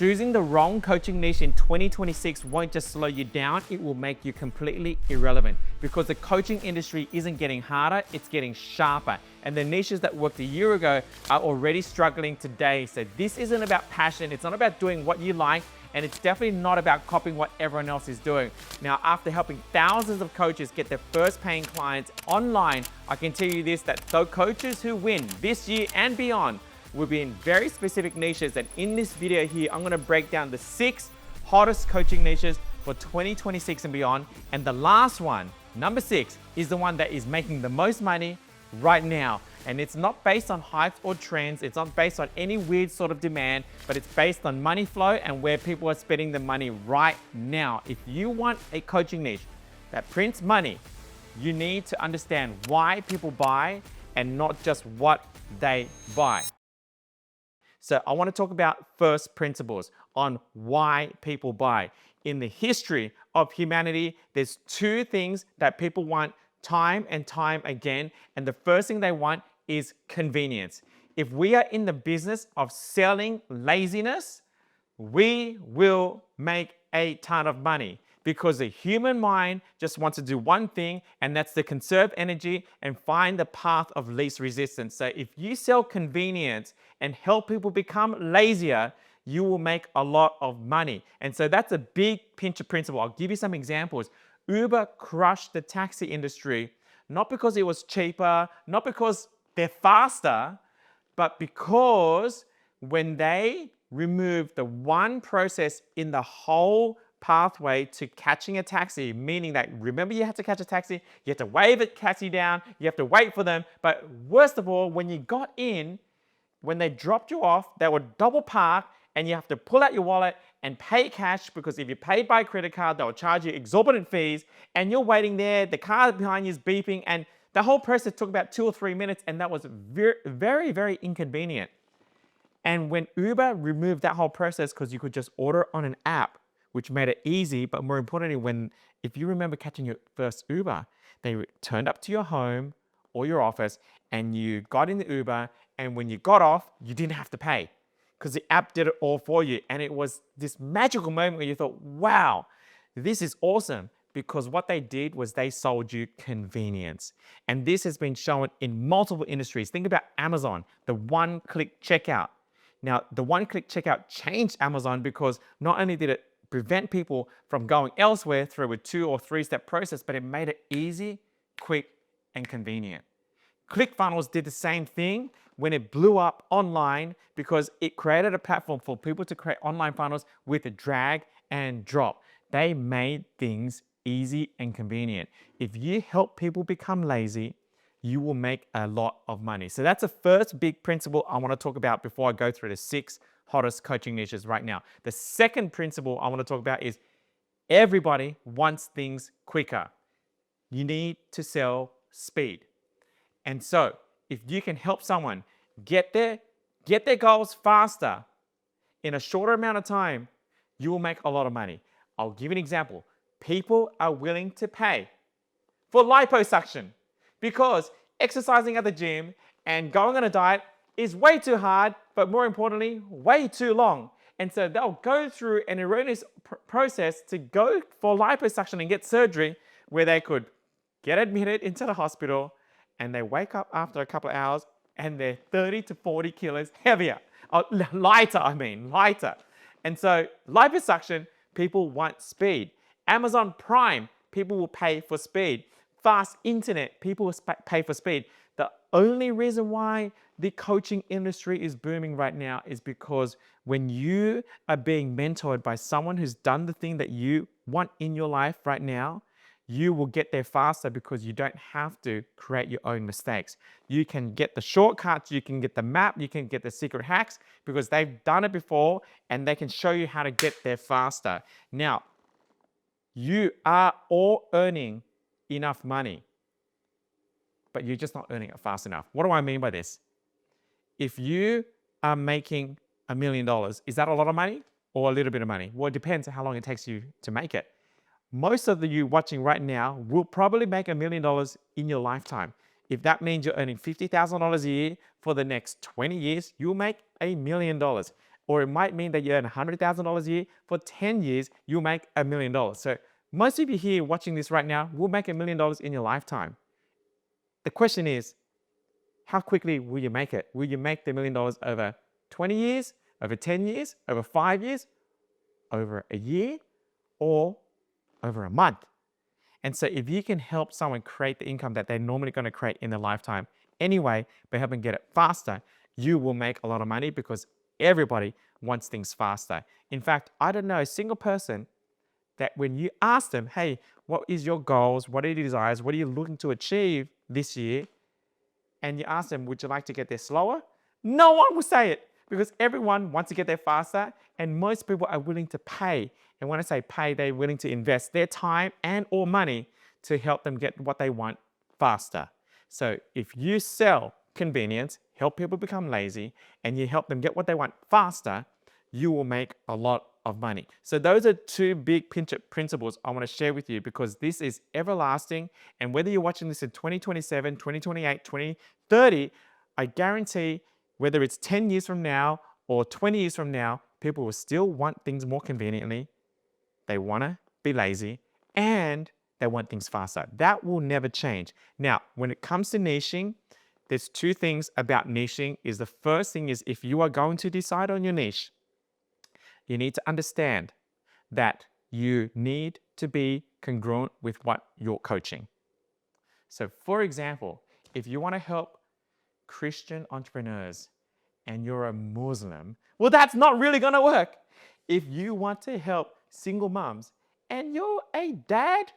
Choosing the wrong coaching niche in 2026 won't just slow you down, it will make you completely irrelevant because the coaching industry isn't getting harder, it's getting sharper. And the niches that worked a year ago are already struggling today. So this isn't about passion, it's not about doing what you like, and it's definitely not about copying what everyone else is doing. Now, after helping thousands of coaches get their first paying clients online, I can tell you this, that the coaches who win this year and beyond will be in very specific niches. And in this video here, I'm gonna break down the 6 hottest coaching niches for 2026 and beyond. And the last one, number 6, is the one that is making the most money right now. And it's not based on hype or trends. It's not based on any weird sort of demand, but it's based on money flow and where people are spending the money right now. If you want a coaching niche that prints money, you need to understand why people buy and not just what they buy. So I want to talk about first principles on why people buy. In the history of humanity, there's 2 things that people want time and time again. And the first thing they want is convenience. If we are in the business of selling laziness, we will make a ton of money because the human mind just wants to do one thing, and that's to conserve energy and find the path of least resistance. So if you sell convenience and help people become lazier, you will make a lot of money. And so that's a big pinch of principle. I'll give you some examples. Uber crushed the taxi industry, not because it was cheaper, not because they're faster, but because when they removed the one process in the whole pathway to catching a taxi, meaning that, remember, you had to catch a taxi, you had to wave a taxi down, you have to wait for them, but worst of all, when you got in, when they dropped you off, they would double park and you have to pull out your wallet and pay cash, because if you paid by credit card, they'll charge you exorbitant fees, and you're waiting there, the car behind you is beeping, and the whole process took about 2 or 3 minutes, and that was very, very inconvenient. And when Uber removed that whole process, because you could just order on an app, which made it easy, but more importantly, if you remember catching your first Uber, they turned up to your home or your office and you got in the Uber, and when you got off, you didn't have to pay because the app did it all for you. And it was this magical moment where you thought, wow, this is awesome, because what they did was they sold you convenience. And this has been shown in multiple industries. Think about Amazon, the one-click checkout. Now, the one-click checkout changed Amazon because not only did it prevent people from going elsewhere through a 2 or 3-step process, but it made it easy, quick, and convenient. ClickFunnels did the same thing when it blew up online because it created a platform for people to create online funnels with a drag and drop. They made things easy and convenient. If you help people become lazy, you will make a lot of money. So that's the first big principle I want to talk about before I go through the 6 hottest coaching niches right now. The second principle I want to talk about is everybody wants things quicker. You need to sell speed. And so if you can help someone get their goals faster in a shorter amount of time, you will make a lot of money. I'll give you an example. People are willing to pay for liposuction because exercising at the gym and going on a diet is way too hard, but more importantly, way too long. And so they'll go through an erroneous process to go for liposuction and get surgery where they could get admitted into the hospital and they wake up after a couple of hours and they're 30 to 40 kilos heavier. Lighter. And so liposuction, people want speed. Amazon Prime, people will pay for speed. Fast internet, people will pay for speed. The only reason why the coaching industry is booming right now is because when you are being mentored by someone who's done the thing that you want in your life right now, you will get there faster because you don't have to create your own mistakes. You can get the shortcuts, you can get the map, you can get the secret hacks because they've done it before and they can show you how to get there faster. Now, you are all earning enough money, but you're just not earning it fast enough. What do I mean by this? If you are making $1 million, is that a lot of money or a little bit of money? Well, it depends on how long it takes you to make it. Most of you watching right now will probably make $1 million in your lifetime. If that means you're earning $50,000 a year for the next 20 years, you'll make $1 million. or it might mean that you earn $100,000 a year. For 10 years, you'll make $1 million. So most of you here watching this right now will make $1 million in your lifetime. The question is, how quickly will you make it? Will you make the $1 million over 20 years, over 10 years, over 5 years, over a year, or over a month? And so if you can help someone create the income that they're normally going to create in their lifetime anyway, but help them get it faster, you will make a lot of money because everybody wants things faster. In fact, I don't know a single person that when you ask them, hey, what is your goals? What are your desires? What are you looking to achieve this year? And you ask them, would you like to get there slower? No one will say it because everyone wants to get there faster, and most people are willing to pay. And when I say pay, they're willing to invest their time and or money to help them get what they want faster. So if you sell convenience, help people become lazy, and you help them get what they want faster, you will make a lot of money. So those are two big principles I want to share with you because this is everlasting. And whether you're watching this in 2027, 2028, 2030, I guarantee whether it's 10 years from now or 20 years from now, people will still want things more conveniently. They want to be lazy and they want things faster. That will never change. Now, when it comes to niching, there's two things about niching. The first thing is if you are going to decide on your niche, you need to understand that you need to be congruent with what you're coaching. So for example, if you want to help Christian entrepreneurs and you're a Muslim, well, that's not really going to work. If you want to help single moms and you're a dad,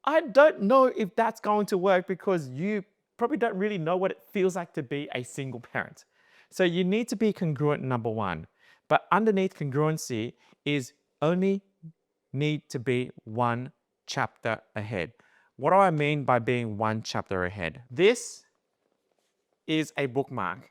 I don't know if that's going to work because you probably don't really know what it feels like to be a single parent. So you need to be congruent, number one. But underneath congruency is only need to be one chapter ahead. What do I mean by being one chapter ahead? This is a bookmark.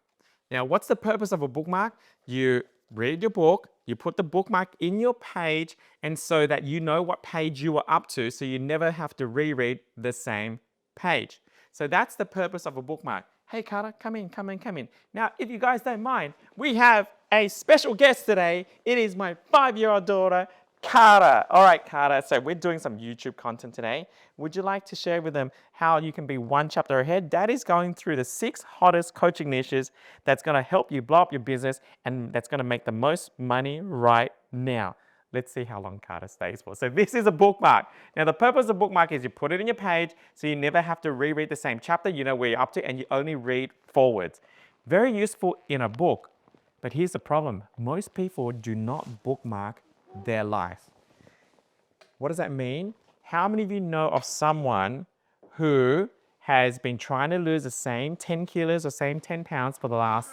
Now, what's the purpose of a bookmark? You read your book, you put the bookmark in your page, and so that you know what page you are up to, so you never have to reread the same page. So that's the purpose of a bookmark. Hey, Carter, come in. Now, if you guys don't mind, we have a special guest today. It is my 5-year-old daughter, Carter. All right, Carter, so we're doing some YouTube content today. Would you like to share with them how you can be one chapter ahead? Dad is going through the 6 hottest coaching niches that's going to help you blow up your business and that's going to make the most money right now. Let's see how long Carter stays for. So this is a bookmark. Now the purpose of the bookmark is you put it in your page so you never have to reread the same chapter. You know where you're up to and you only read forwards. Very useful in a book. But here's the problem. Most people do not bookmark their life. What does that mean? How many of you know of someone who has been trying to lose the same 10 kilos or same 10 pounds for the last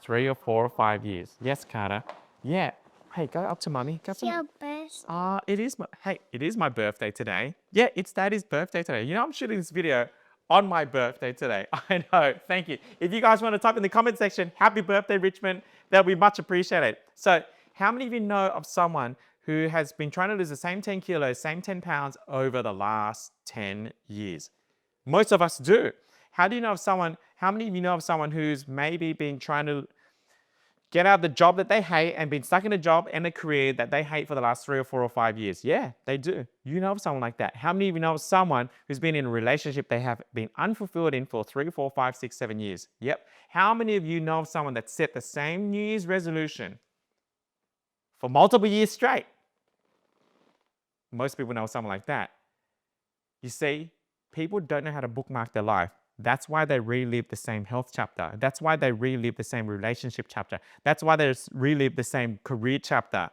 3 or 4 or 5 years? Yes, Carter. Yeah. Hey, go up to mommy. Go up to Your birthday. it is my birthday today. Yeah, it's Daddy's birthday today. You know, I'm shooting this video on my birthday today. I know, thank you. If you guys want to type in the comment section, happy birthday, Richmond, that'll be much appreciated. So how many of you know of someone who has been trying to lose the same 10 kilos, same 10 pounds over the last 10 years? Most of us do. How many of you know of someone who's maybe been trying to get out of the job that they hate and been stuck in a job and a career that they hate for the last 3 or 4 or 5 years? Yeah, they do. You know of someone like that. How many of you know of someone who's been in a relationship they have been unfulfilled in for 3, 4, 5, 6, 7 years? Yep. How many of you know of someone that set the same New Year's resolution for multiple years straight? Most people know someone like that. You see, people don't know how to bookmark their life. That's why they relive the same health chapter. That's why they relive the same relationship chapter. That's why they relive the same career chapter.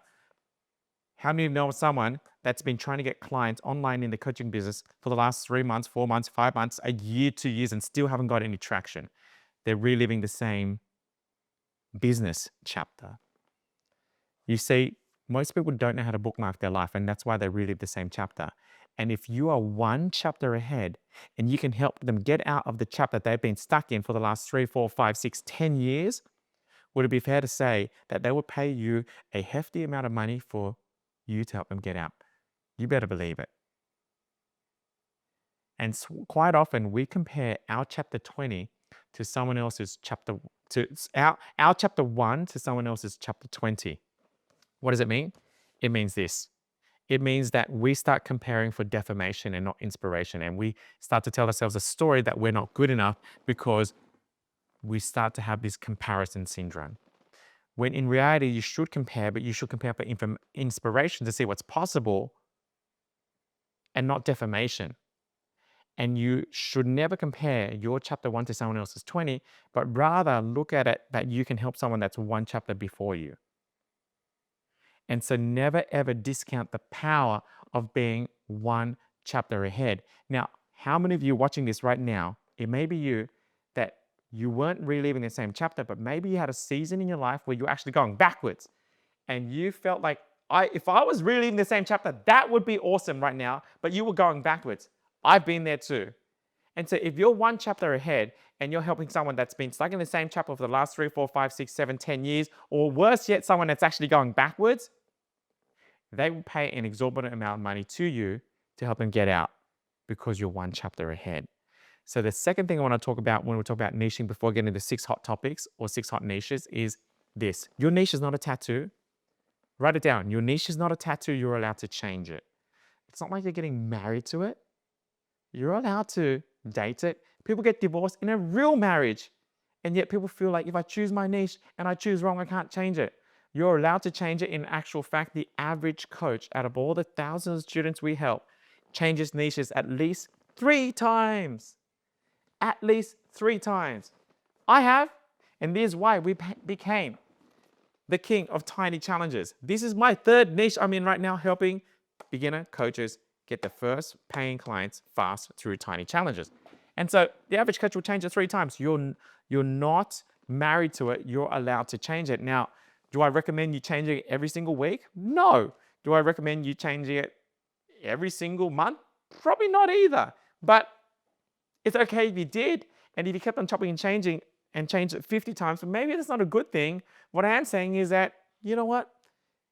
How many of you know of someone that's been trying to get clients online in the coaching business for the last 3 months, 4 months, 5 months, a year, 2 years, and still haven't got any traction? They're reliving the same business chapter. You see, most people don't know how to bookmark their life, and that's why they relive the same chapter. And if you are one chapter ahead and you can help them get out of the chapter they've been stuck in for the last 3, 4, 5, 6, 10 years, would it be fair to say that they would pay you a hefty amount of money for you to help them get out? You better believe it. And quite often we compare our chapter 20 to someone else's chapter, to our chapter 1 to someone else's chapter 20. What does it mean? It means this. It means that we start comparing for defamation and not inspiration. And we start to tell ourselves a story that we're not good enough because we start to have this comparison syndrome. When in reality, you should compare, but you should compare for inspiration to see what's possible and not defamation. And you should never compare your chapter 1 to someone else's 20, but rather look at it that you can help someone that's one chapter before you. And so never ever discount the power of being one chapter ahead. Now, how many of you watching this right now, it may be you, that you weren't reliving the same chapter, but maybe you had a season in your life where you're actually going backwards and you felt like, if I was reliving the same chapter, that would be awesome right now, but you were going backwards. I've been there too. And so if you're one chapter ahead and you're helping someone that's been stuck in the same chapter for the last 3, 4, 5, 6, 7, 10 years, or worse yet, someone that's actually going backwards, they will pay an exorbitant amount of money to you to help them get out because you're one chapter ahead. So the second thing I want to talk about when we talk about niching before getting into 6 hot topics or 6 hot niches is this. Your niche is not a tattoo. Write it down. Your niche is not a tattoo. You're allowed to change it. It's not like you're getting married to it. You're allowed to date it. People get divorced in a real marriage. And yet people feel like if I choose my niche and I choose wrong, I can't change it. You're allowed to change it. In actual fact, the average coach out of all the thousands of students we help changes niches at least 3 times. At least 3 times. I have, and this is why we became the king of tiny challenges. This is my 3rd niche I'm in right now, helping beginner coaches get the first paying clients fast through tiny challenges. And so the average coach will change it 3 times. You're not married to it. You're allowed to change it. Now, do I recommend you changing it every single week? No. Do I recommend you changing it every single month? Probably not either. But it's okay if you did. And if you kept on chopping and changing and changed it 50 times, but maybe that's not a good thing. What I am saying is that, you know what?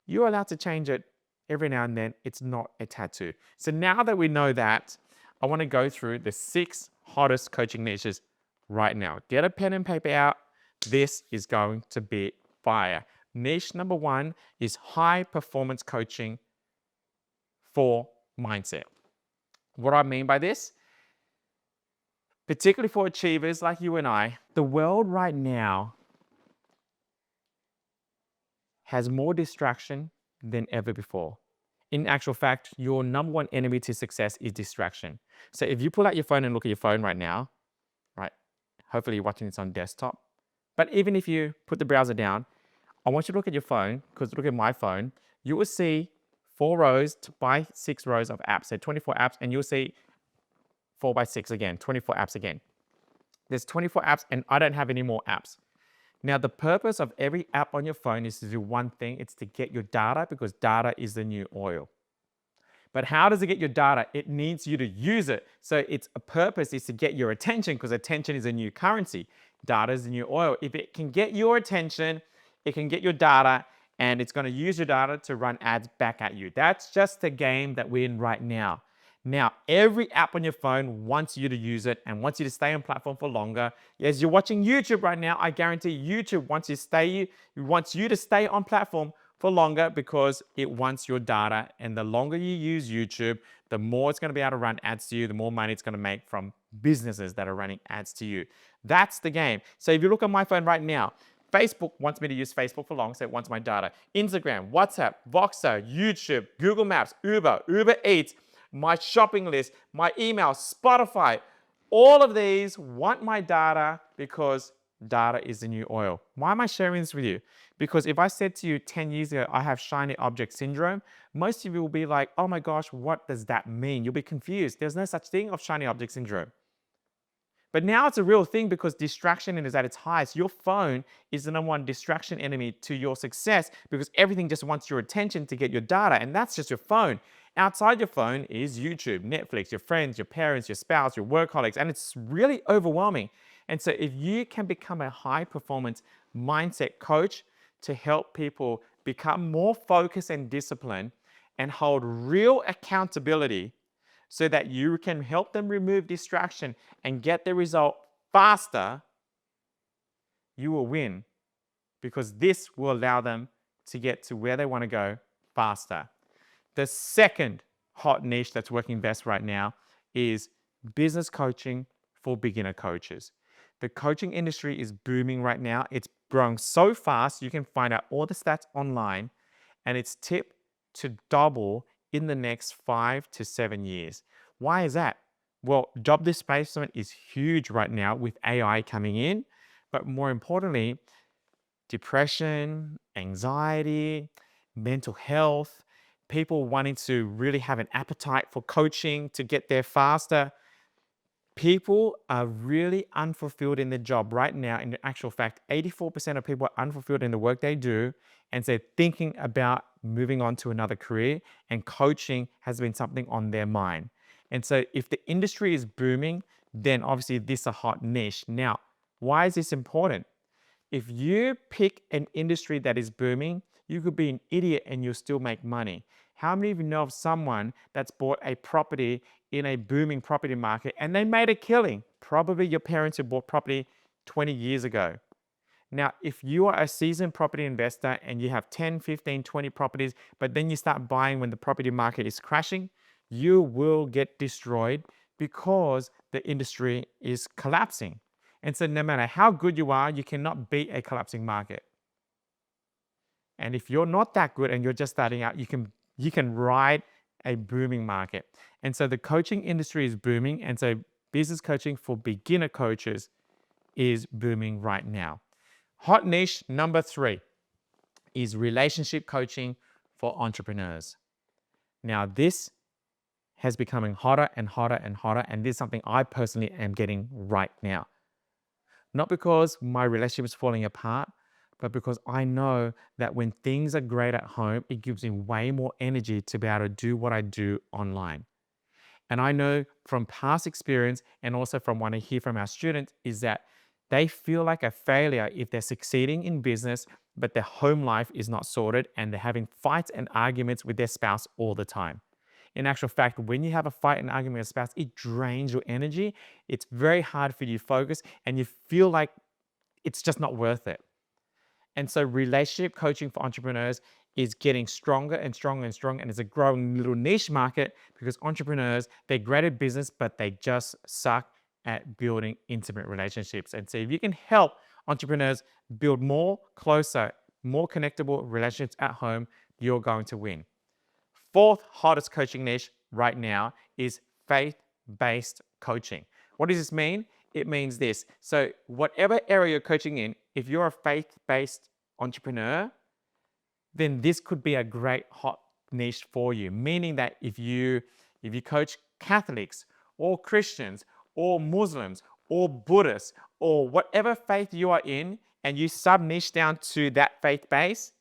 You're allowed to change it every now and then. It's not a tattoo. So now that we know that, I want to go through the 6 hottest coaching niches right now. Get a pen and paper out. This is going to be fire. Niche number 1 is high performance coaching for mindset. What do I mean by this? Particularly for achievers like you and I, the world right now has more distraction than ever before. In actual fact, your number 1 enemy to success is distraction. So if you pull out your phone and look at your phone right now, right? Hopefully you're watching this on desktop. But even if you put the browser down, I want you to look at your phone, because look at my phone. You will see 4 rows by 6 rows of apps. So 24 apps, and you'll see 4 by 6 again, 24 apps again. There's 24 apps, and I don't have any more apps. Now, the purpose of every app on your phone is to do one thing. It's to get your data, because data is the new oil. But how does it get your data? It needs you to use it. So its purpose is to get your attention, because attention is a new currency. Data is the new oil. If it can get your attention, it can get your data, and it's going to use your data to run ads back at you. That's just the game that we're in right now. Now, every app on your phone wants you to use it and wants you to stay on platform for longer. As you're watching YouTube right now, I guarantee YouTube wants you to stay on platform for longer, because it wants your data. And the longer you use YouTube, the more it's going to be able to run ads to you, the more money it's going to make from businesses that are running ads to you. That's the game. So if you look on my phone right now, Facebook wants me to use Facebook for long, so it wants my data. Instagram, WhatsApp, Voxer, YouTube, Google Maps, Uber Eats, my shopping list, my email, Spotify, all of these want my data, because data is the new oil. Why am I sharing this with you? Because if I said to you 10 years ago, I have shiny object syndrome, most of you will be like, oh my gosh, what does that mean? You'll be confused. There's no such thing of shiny object syndrome. But now it's a real thing, because distraction is at its highest. Your phone is the number 1 distraction enemy to your success, because everything just wants your attention to get your data, and that's just your phone. Outside your phone is YouTube, Netflix, your friends, your parents, your spouse, your work colleagues, and it's really overwhelming. And so if you can become a high performance mindset coach to help people become more focused and disciplined and hold real accountability, so that you can help them remove distraction and get the result faster, you will win because this will allow them to get to where they want to go faster. The second hot niche that's working best right now is business coaching for beginner coaches. The coaching industry is booming right now. It's growing so fast. You can find out all the stats online, and it's tipped to double in the next 5 to 7 years. Why is that? Well, job displacement is huge right now with AI coming in, but more importantly, depression, anxiety, mental health, people wanting to really have an appetite for coaching to get there faster. People are really unfulfilled in their job right now. In actual fact, 84% of people are unfulfilled in the work they do, and they're thinking about moving on to another career, and coaching has been something on their mind. And so if the industry is booming, then obviously this is a hot niche. Now, why is this important? If you pick an industry that is booming, you could be an idiot and you'll still make money. How many of you know of someone that's bought a property in a booming property market and they made a killing? Probably your parents who bought property 20 years ago. Now, if you are a seasoned property investor and you have 10, 15, 20 properties, but then you start buying when the property market is crashing, you will get destroyed because the industry is collapsing. And so no matter how good you are, you cannot beat a collapsing market. And if you're not that good and you're just starting out, you can ride a booming market. And so the coaching industry is booming. And so business coaching for beginner coaches is booming right now. Hot niche number 3 is relationship coaching for entrepreneurs. Now, this has becoming hotter and hotter and hotter. And this is something I personally am getting right now. Not because my relationship is falling apart, but because I know that when things are great at home, it gives me way more energy to be able to do what I do online. And I know from past experience and also from what I hear from our students is that they feel like a failure if they're succeeding in business, but their home life is not sorted and they're having fights and arguments with their spouse all the time. In actual fact, when you have a fight and argument with a spouse, it drains your energy. It's very hard for you to focus and you feel like it's just not worth it. And so relationship coaching for entrepreneurs is getting stronger and stronger and stronger. And it's a growing little niche market because entrepreneurs, they're great at business, but they just suck at building intimate relationships. And so if you can help entrepreneurs build more closer, more connectable relationships at home, you're going to win. Fourth hottest coaching niche right now is faith-based coaching. What does this mean? It means this. So whatever area you're coaching in, if you're a faith-based entrepreneur, then this could be a great hot niche for you. Meaning that if you coach Catholics or Christians or Muslims or Buddhists or whatever faith you are in, and you sub-niche down to that faith base,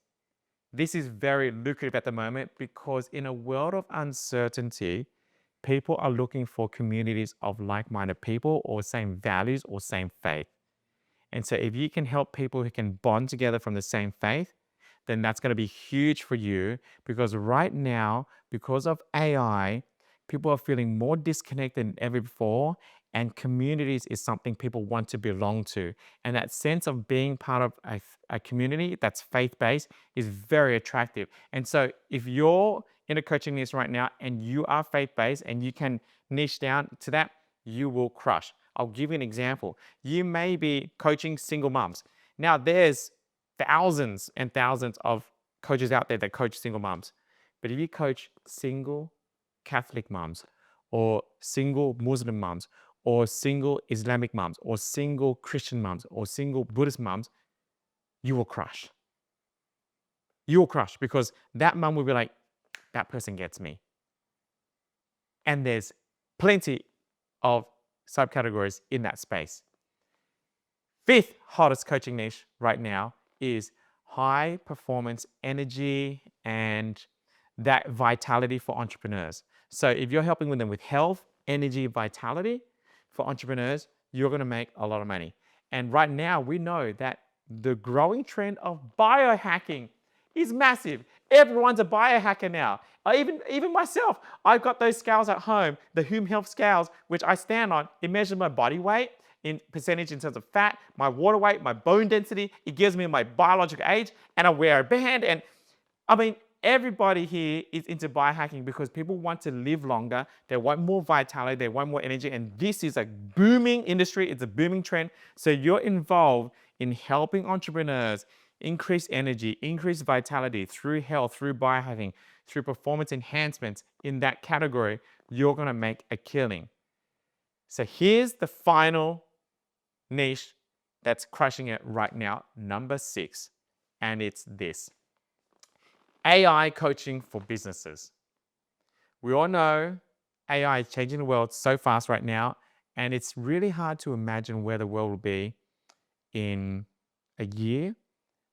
this is very lucrative at the moment because in a world of uncertainty, people are looking for communities of like-minded people or same values or same faith. And so if you can help people who can bond together from the same faith, then that's going to be huge for you because right now, because of AI, people are feeling more disconnected than ever before, and communities is something people want to belong to. And that sense of being part of a community that's faith-based is very attractive. And so if you're in a coaching niche right now and you are faith-based and you can niche down to that, you will crush. I'll give you an example. You may be coaching single moms. Now there's thousands and thousands of coaches out there that coach single moms. But if you coach single Catholic moms or single Muslim moms or single Islamic moms or single Christian moms or single Buddhist moms, you will crush. You will crush because that mom will be like, that person gets me. And there's plenty of subcategories in that space. Fifth hottest coaching niche right now is high performance energy and that vitality for entrepreneurs. So if you're helping with them with health, energy, vitality for entrepreneurs, you're going to make a lot of money. And right now we know that the growing trend of biohacking is massive. Everyone's a biohacker now. Even myself, I've got those scales at home, the Hume Health scales, which I stand on. It measures my body weight in percentage in terms of fat, my water weight, my bone density. It gives me my biological age, and I wear a band. And I mean, everybody here is into biohacking because people want to live longer. They want more vitality. They want more energy. And this is a booming industry. It's a booming trend. So you're involved in helping entrepreneurs increase energy, increase vitality through health, through biohacking, through performance enhancements in that category. You're going to make a killing. So here's the final niche that's crushing it right now, number 6. And it's this: AI coaching for businesses. We all know AI is changing the world so fast right now, and it's really hard to imagine where the world will be in a year,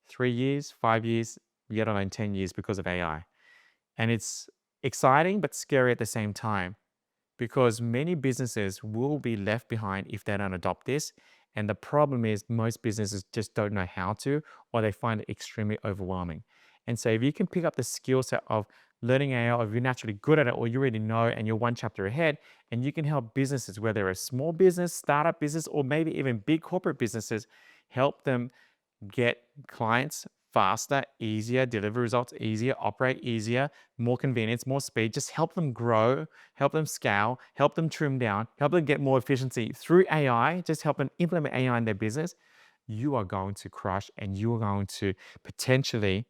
3 years, 5 years, yet alone 10 years because of AI. And it's exciting but scary at the same time because many businesses will be left behind if they don't adopt this. And the problem is most businesses just don't know how to, or they find it extremely overwhelming. And so if you can pick up the skill set of learning AI, or if you're naturally good at it, or you already know and you're one chapter ahead, and you can help businesses, whether they're a small business, startup business, or maybe even big corporate businesses, help them get clients faster, easier, deliver results easier, operate easier, more convenience, more speed. Just help them grow, help them scale, help them trim down, help them get more efficiency through AI. Just help them implement AI in their business. You are going to crush, and you are going to potentially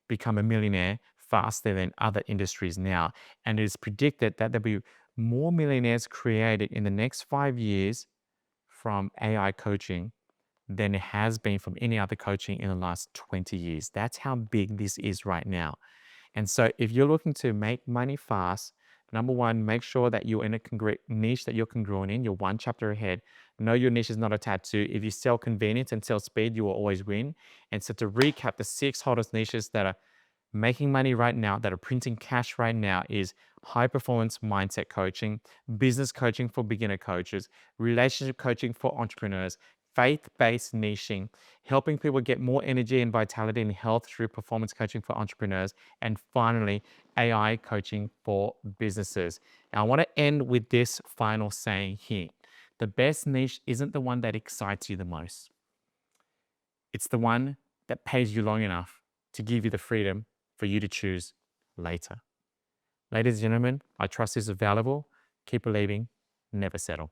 become a millionaire faster than other industries now. And it is predicted that there'll be more millionaires created in the next 5 years from AI coaching than it has been from any other coaching in the last 20 years. That's how big this is right now. And so if you're looking to make money fast, number one, make sure that you're in a niche that you're congruent in. You're one chapter ahead. Know your niche is not a tattoo. If you sell convenience and sell speed, you will always win. And so to recap, the 6 hottest niches that are making money right now, that are printing cash right now, is high performance mindset coaching, business coaching for beginner coaches, relationship coaching for entrepreneurs, faith-based niching, helping people get more energy and vitality and health through performance coaching for entrepreneurs, and finally, AI coaching for businesses. Now, I want to end with this final saying here. The best niche isn't the one that excites you the most. It's the one that pays you long enough to give you the freedom for you to choose later. Ladies and gentlemen, I trust this is valuable. Keep believing, never settle.